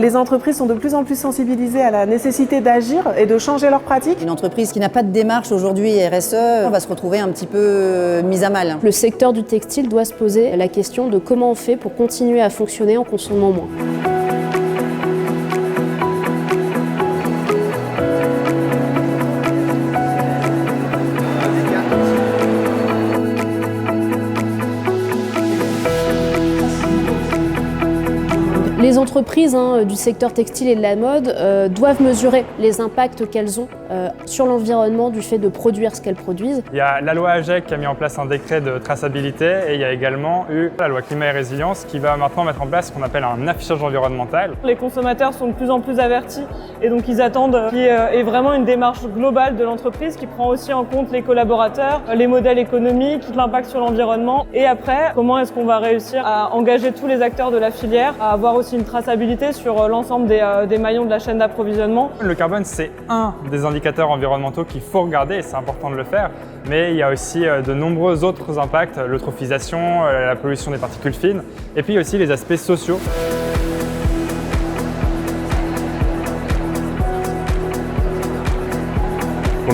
Les entreprises sont de plus en plus sensibilisées à la nécessité d'agir et de changer leurs pratiques. Une entreprise qui n'a pas de démarche aujourd'hui RSE va se retrouver un petit peu mise à mal. Le secteur du textile doit se poser la question de comment on fait pour continuer à fonctionner en consommant moins. Les entreprises du secteur textile et de la mode doivent mesurer les impacts qu'elles ont sur l'environnement du fait de produire ce qu'elles produisent. Il y a la loi AGEC qui a mis en place un décret de traçabilité et il y a également eu la loi climat et résilience qui va maintenant mettre en place ce qu'on appelle un affichage environnemental. Les consommateurs sont de plus en plus avertis et donc ils attendent qu'il y ait vraiment une démarche globale de l'entreprise qui prend aussi en compte les collaborateurs, les modèles économiques, l'impact sur l'environnement et après comment est-ce qu'on va réussir à engager tous les acteurs de la filière, à avoir aussi une traçabilité sur l'ensemble des maillons de la chaîne d'approvisionnement. Le carbone, c'est un des indicateurs environnementaux qu'il faut regarder et c'est important de le faire, mais il y a aussi de nombreux autres impacts, l'eutrophisation, la pollution des particules fines et puis aussi les aspects sociaux.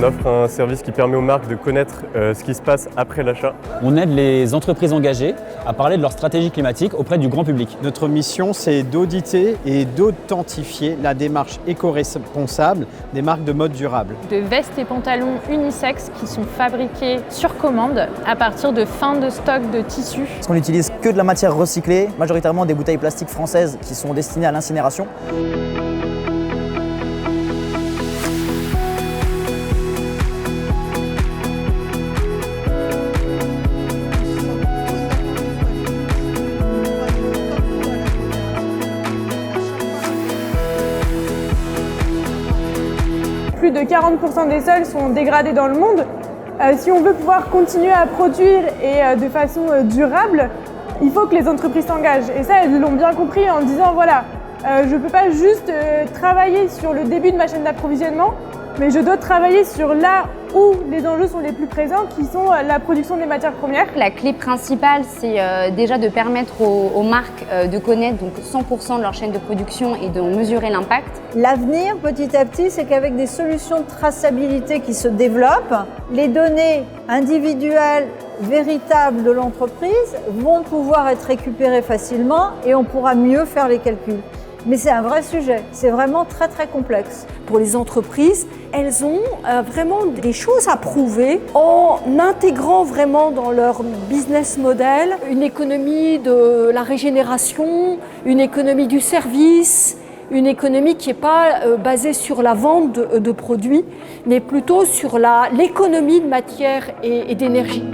On offre un service qui permet aux marques de connaître ce qui se passe après l'achat. On aide les entreprises engagées à parler de leur stratégie climatique auprès du grand public. Notre mission, c'est d'auditer et d'authentifier la démarche éco-responsable des marques de mode durable. De vestes et pantalons unisex qui sont fabriqués sur commande à partir de fin de stock de tissus. Parce qu'on n'utilise que de la matière recyclée, majoritairement des bouteilles plastiques françaises qui sont destinées à l'incinération. Plus de 40% des sols sont dégradés dans le monde. Si on veut pouvoir continuer à produire et de façon durable, il faut que les entreprises s'engagent. Et ça, elles l'ont bien compris en disant voilà, je ne peux pas juste travailler sur le début de ma chaîne d'approvisionnement, mais je dois travailler sur là où les enjeux sont les plus présents, qui sont la production des matières premières. La clé principale, c'est déjà de permettre aux marques de connaître donc 100% de leur chaîne de production et de mesurer l'impact. L'avenir, petit à petit, c'est qu'avec des solutions de traçabilité qui se développent, les données individuelles véritables de l'entreprise vont pouvoir être récupérées facilement et on pourra mieux faire les calculs. Mais c'est un vrai sujet, c'est vraiment très très complexe. Pour les entreprises, elles ont vraiment des choses à prouver en intégrant vraiment dans leur business model une économie de la régénération, une économie du service, une économie qui n'est pas basée sur la vente de produits, mais plutôt sur l'économie de matière et d'énergie.